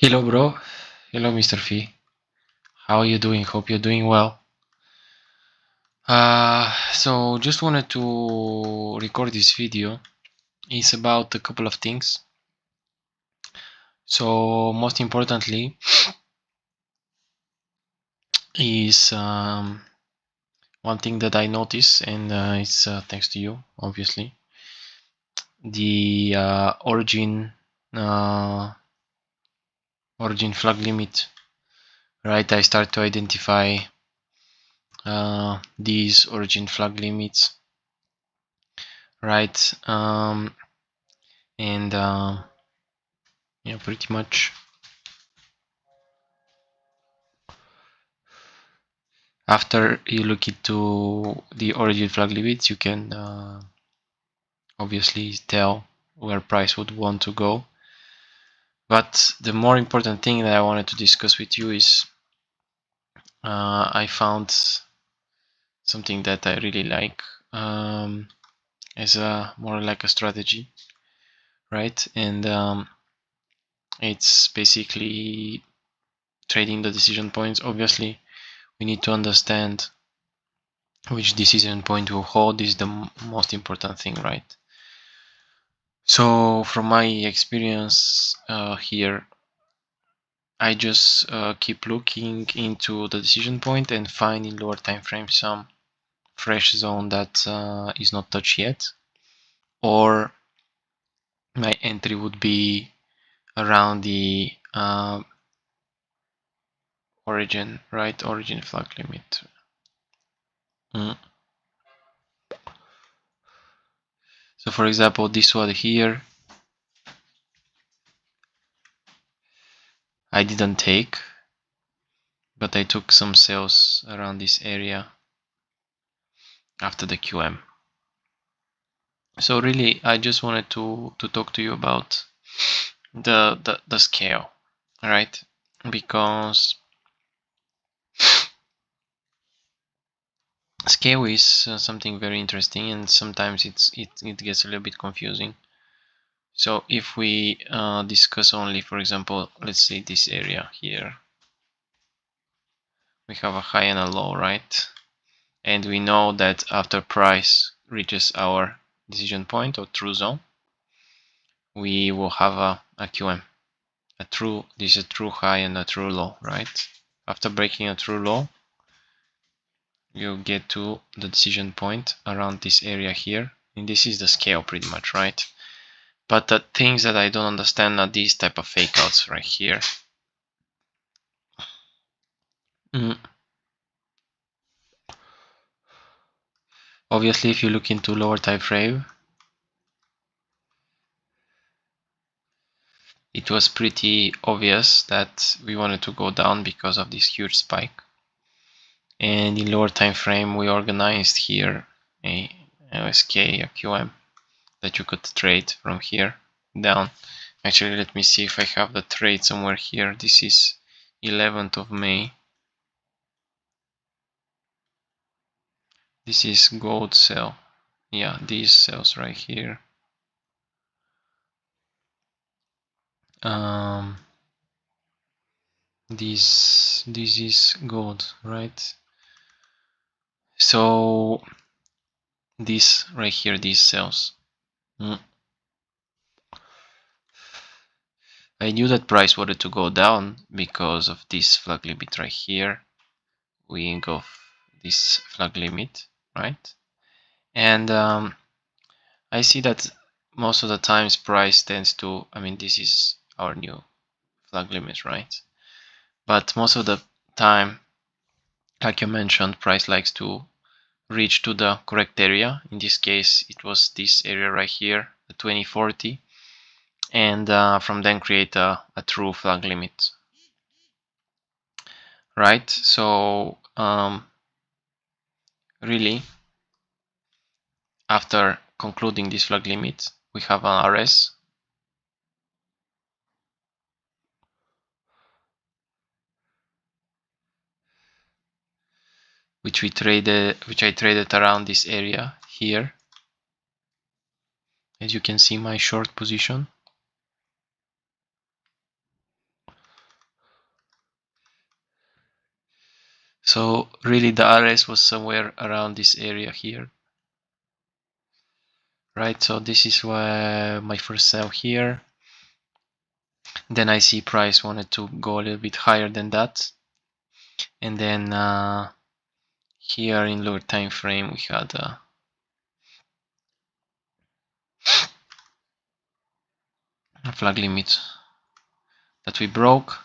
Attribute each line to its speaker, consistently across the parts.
Speaker 1: Hello, bro. Hello, Mr. Fee. How are you doing? Hope you're doing well. So just wanted to record this video. It's about a couple of things. So most importantly is one thing that I noticed, and it's thanks to you, obviously. The origin flag limit, right? I start to identify these origin flag limits, right? And yeah, pretty much after you look into the origin flag limits, you can obviously tell where price would want to go. But the more important thing that I wanted to discuss with you is I found something that I really like as a more like a strategy, right? And it's basically trading the decision points. Obviously, we need to understand which decision point will hold is the most important thing, right? So from my experience here, I just keep looking into the decision point and find in lower time frame some fresh zone that is not touched yet, or my entry would be around the origin, right? Origin flag limit. So for example, this one here, I didn't take, but I took some sales around this area after the QM. So really, I just wanted to talk to you about the scale, right? Because scale is something very interesting, and sometimes it gets a little bit confusing. So if we discuss only, for example, let's say this area here, we have a high and a low, right? And we know that after price reaches our decision point or true zone, we will have a QM. This is a true high and a true low, right? After breaking a true low, you get to the decision point around this area here, and this is the scale pretty much, right? But the things that I don't understand are these type of fake outs right here. Obviously, if you look into lower time frame, it was pretty obvious that we wanted to go down because of this huge spike. And in lower time frame, we organized here a OSK, a QM that you could trade from here down. Actually, let me see if I have the trade somewhere here. This is 11th of May. This is gold sell. Yeah, these cells right here. This is gold, right? So this right here, these cells. I knew that price wanted to go down because of this flag limit right here. We engulf this flag limit, right? And I see that most of the times price tends to, I mean, this is our new flag limit, right? But most of the time, like you mentioned, price likes to reach to the correct area. In this case, it was this area right here, the 2040, and from then create a true flag limit, right? So really, after concluding this flag limit, we have an RS, which I traded around this area here. As you can see, my short position. So really the RS was somewhere around this area here, right? So this is where my first sell here. Then I see price wanted to go a little bit higher than that, and then here in lower time frame we had a flag limit that we broke,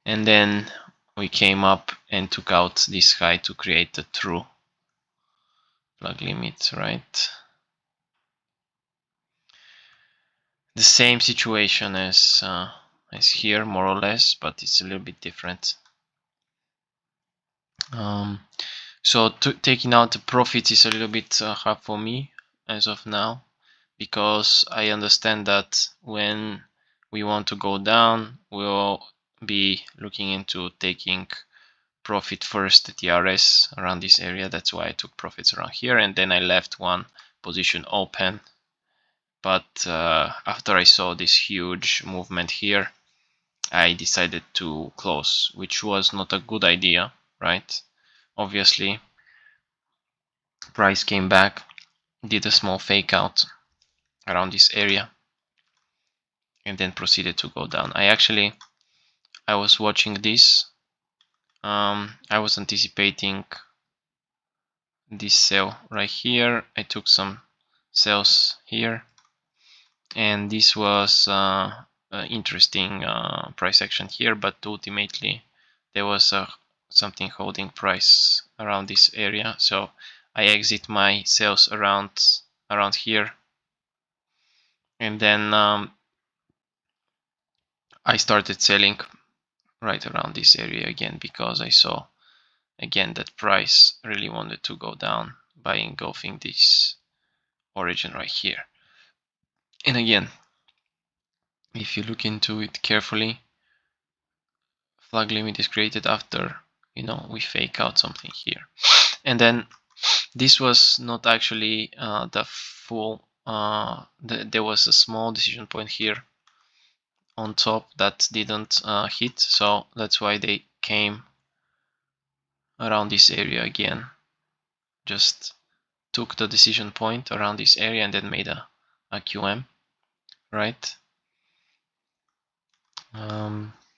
Speaker 1: and then we came up and took out this high to create a true flag limit, right? The same situation as here, more or less, but it's a little bit different. So taking out the profits is a little bit hard for me as of now, because I understand that when we want to go down, we'll be looking into taking profit first at the RS around this area. That's why I took profits around here, and then I left one position open. But after I saw this huge movement here, I decided to close, which was not a good idea, right? Obviously, price came back, did a small fake out around this area, and then proceeded to go down. I was watching this. I was anticipating this sell right here. I took some sells here, and this was interesting price action here, but ultimately there was something holding price around this area, so I exit my sales around here, and then I started selling right around this area again, because I saw again that price really wanted to go down by engulfing this origin right here. And again, if you look into it carefully, flag limit is created after, we fake out something here, and then this was not actually the full there was a small decision point here on top that didn't hit, so that's why they came around this area again, just took the decision point around this area and then made a QM, right?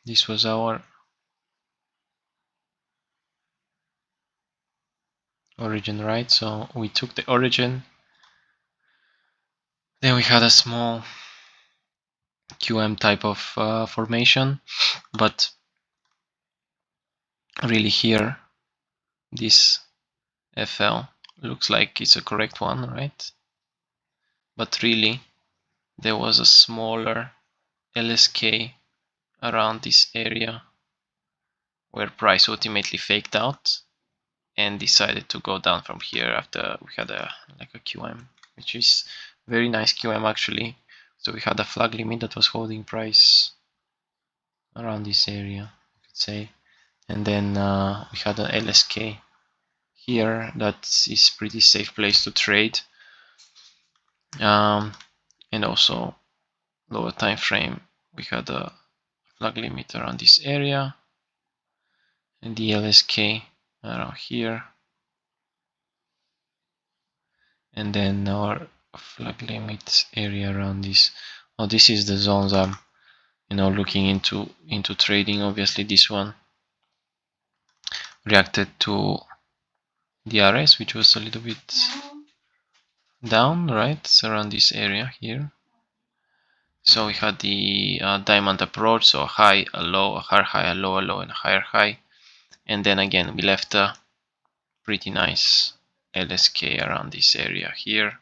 Speaker 1: This was our origin, right? So we took the origin, then we had a small QM type of formation, but really here this FL looks like it's a correct one, right? But really there was a smaller LSK around this area where price ultimately faked out and decided to go down from here after we had a QM, which is very nice QM actually. So we had a flag limit that was holding price around this area, you could say, and then we had an LSK here that is pretty safe place to trade, and also lower time frame we had a flag limit around this area and the LSK around here, and then our flag limit area around this. Oh, this is the zones I'm looking into trading. Obviously this one reacted to the RS, which was a little bit down, right? It's around this area here. So we had the diamond approach, so a high, a low, a higher high, a lower low, and a higher high, and then again we left a pretty nice LSK around this area here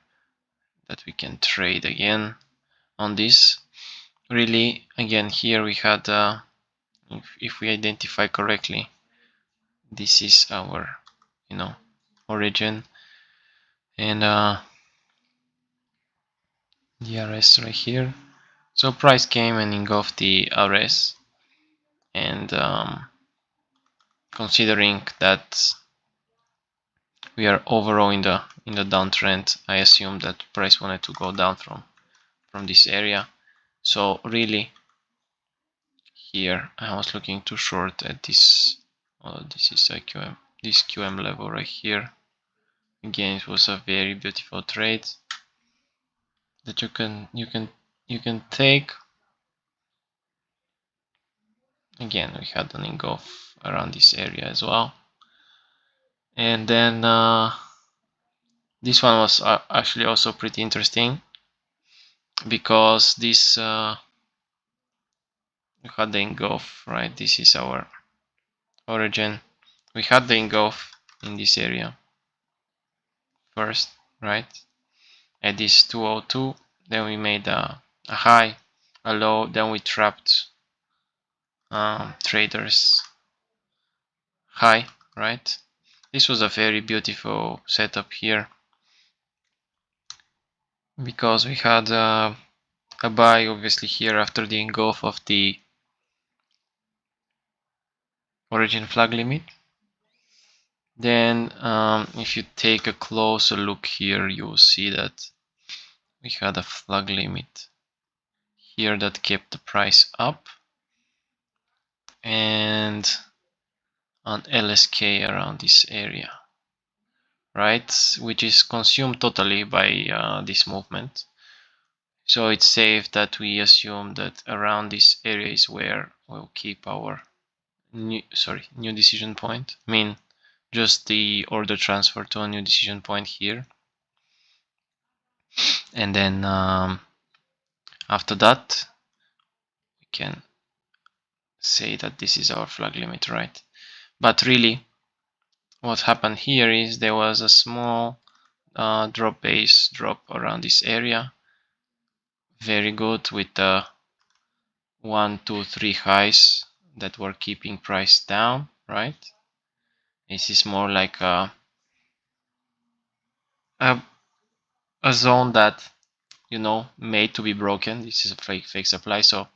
Speaker 1: that we can trade again on this. Really, again here we had if we identify correctly, this is our origin, and the RS right here. So price came and engulfed the RS, and considering that we are overall in the downtrend, I assume that price wanted to go down from this area. So really here I was looking to short at this this is IQM, this QM level right here. Again, it was a very beautiful trade that you can take. Again, we had an engulf around this area as well, and then this one was actually also pretty interesting because this we had the engulf, right? This is our origin. We had the engulf in this area first, right? At this 202, then we made a high, a low, then we trapped traders high, right? This was a very beautiful setup here because we had a buy obviously here after the engulf of the origin flag limit. Then if you take a closer look here, you'll see that we had a flag limit here that kept the price up and an LSK around this area, right, which is consumed totally by this movement. So it's safe that we assume that around this area is where we'll keep our new decision point. I mean, just the order transfer to a new decision point here. And then after that, we can say that this is our flag limit, right? But really, what happened here is there was a small drop base drop around this area. Very good with the 1, 2, 3 highs that were keeping price down, right? This is more like a zone that, you know, made to be broken. This is a fake supply, so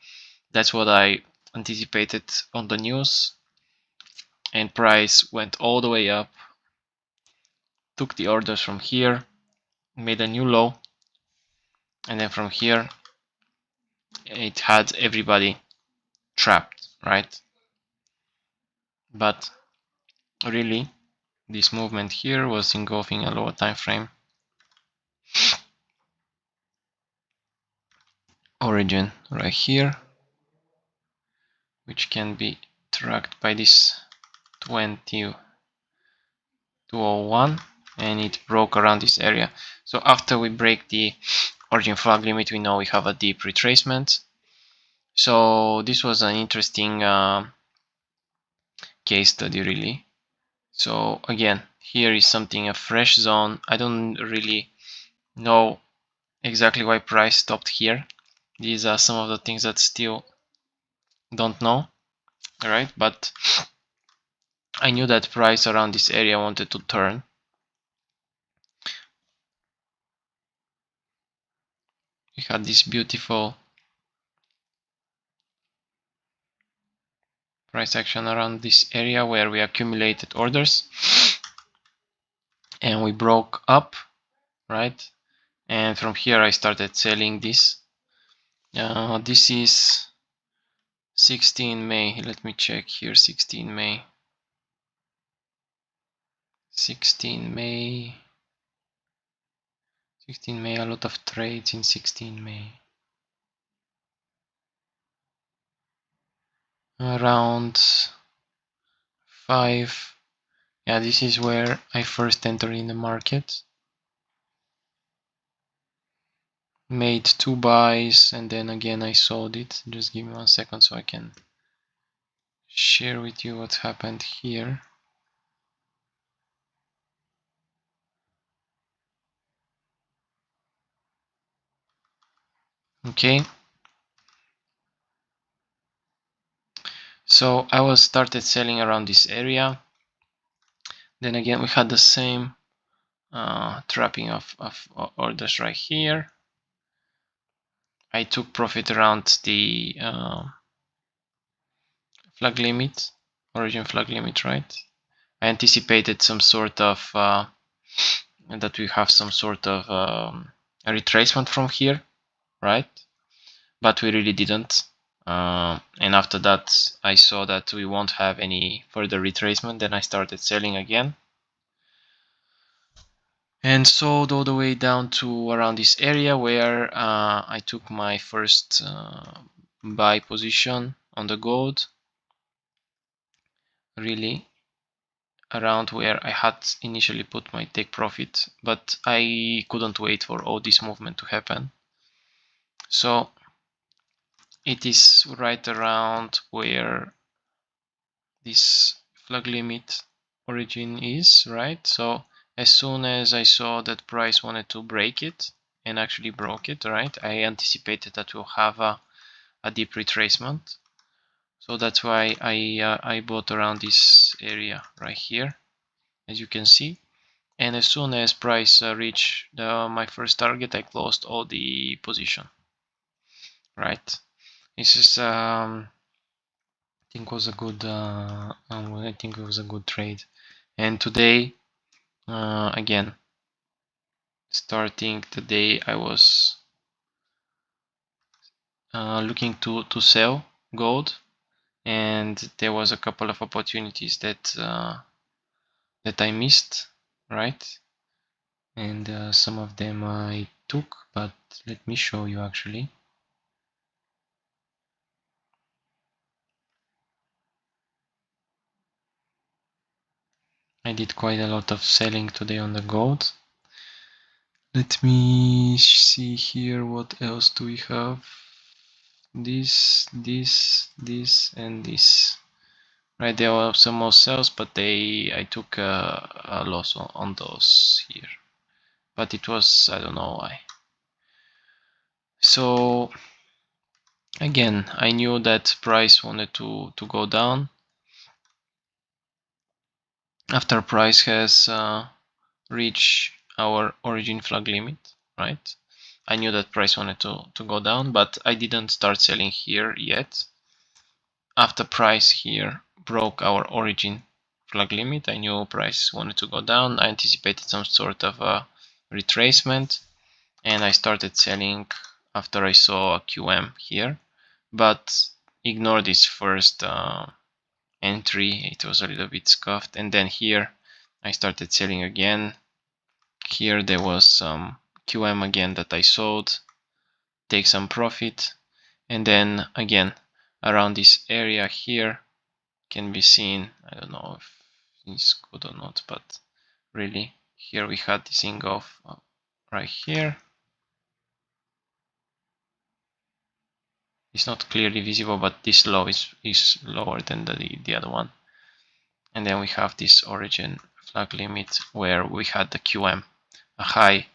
Speaker 1: that's what I anticipated on the news. And price went all the way up, took the orders from here, made a new low, and then from here it had everybody trapped, right? But really, this movement here was engulfing a lower time frame. Origin right here, which can be tracked by this 201, and it broke around this area. So after we break the origin flag limit, we know we have a deep retracement. So this was an interesting case study, really. So again, here is something, a fresh zone. I don't really know exactly why price stopped here. These are some of the things that still don't know, right? But I knew that price around this area wanted to turn. We had this beautiful price action around this area where we accumulated orders and we broke up, right? And from here I started selling this. This is 16 May. Let me check here. 16 May. 16 May. 16 May. A lot of trades in 16 May. Around 5. Yeah, this is where I first entered in the market. Made 2 buys and then again I sold it. Just give me 1 second so I can share with you what happened here. Okay, so I was started selling around this area. Then again we had the same trapping of orders right here. I took profit around the flag limit, origin flag limit, right? I anticipated some sort of that we have some sort of a retracement from here, right? But we really didn't. And after that I saw that we won't have any further retracement, then I started selling again and sold all the way down to around this area where I took my first buy position on the gold, really around where I had initially put my take profit, but I couldn't wait for all this movement to happen. So it is right around where this flag limit origin is, right? So as soon as I saw that price wanted to break it and actually broke it, right, I anticipated that we'll have a deep retracement. So that's why I bought around this area right here, as you can see. And as soon as price reached my first target, I closed all the position, right? This is I think was a good I think it was a good trade. And today again, starting the day, I was looking to sell gold, and there was a couple of opportunities that that I missed, right? And some of them I took, but let me show you actually. I did quite a lot of selling today on the gold. Let me see here, what else do we have? This, and this. Right, there were some more sales, but I took a loss on those here. But it was, I don't know why. So again, I knew that price wanted to go down. After price has reached our origin flag limit, right? I knew that price wanted to go down, but I didn't start selling here yet. After price here broke our origin flag limit, I knew price wanted to go down. I anticipated some sort of a retracement, and I started selling after I saw a QM here, but ignore this first entry. It was a little bit scuffed, and then here I started selling again. Here there was some QM again that I sold, take some profit, and then again around this area here can be seen. I don't know if it's good or not, but really here we had this engulf right here. It's not clearly visible, but this low is lower than the other one. And then we have this origin flag limit where we had the QM, a high,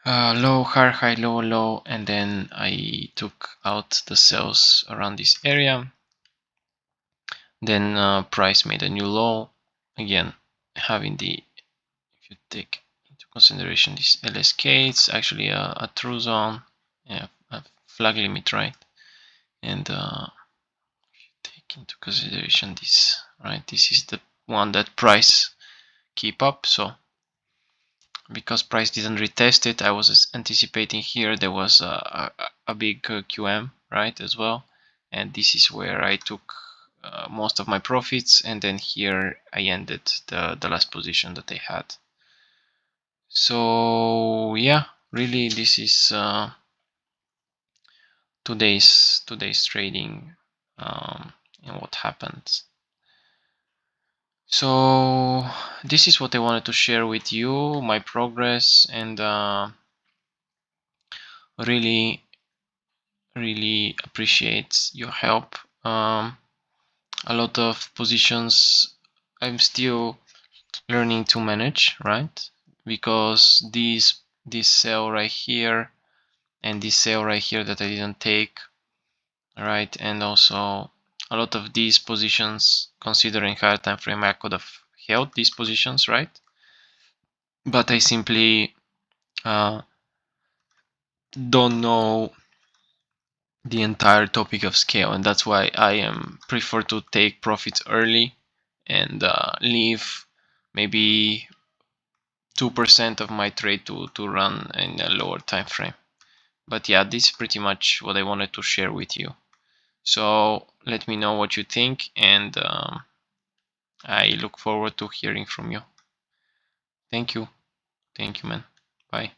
Speaker 1: low, high, low, low, and then I took out the sales around this area. Then price made a new low, again having the, if you take into consideration this LSK, it's actually a true zone, yeah, a flag limit, right? And take into consideration this, right? This is the one that price keep up. So because price didn't retest it, I was anticipating here there was a big QM, right, as well. And this is where I took most of my profits, and then here I ended the last position that I had. So yeah, really this is today's trading and what happened. So this is what I wanted to share with you, my progress, and really appreciate your help. A lot of positions I'm still learning to manage, right? Because this sale right here and this sale right here that I didn't take, right, and also a lot of these positions, considering higher time frame, I could have held these positions, right? But I simply don't know the entire topic of scale, and that's why I prefer to take profits early and leave maybe 2% of my trade to run in a lower time frame. But yeah, this is pretty much what I wanted to share with you. So let me know what you think, and I look forward to hearing from you. Thank you, man. Bye.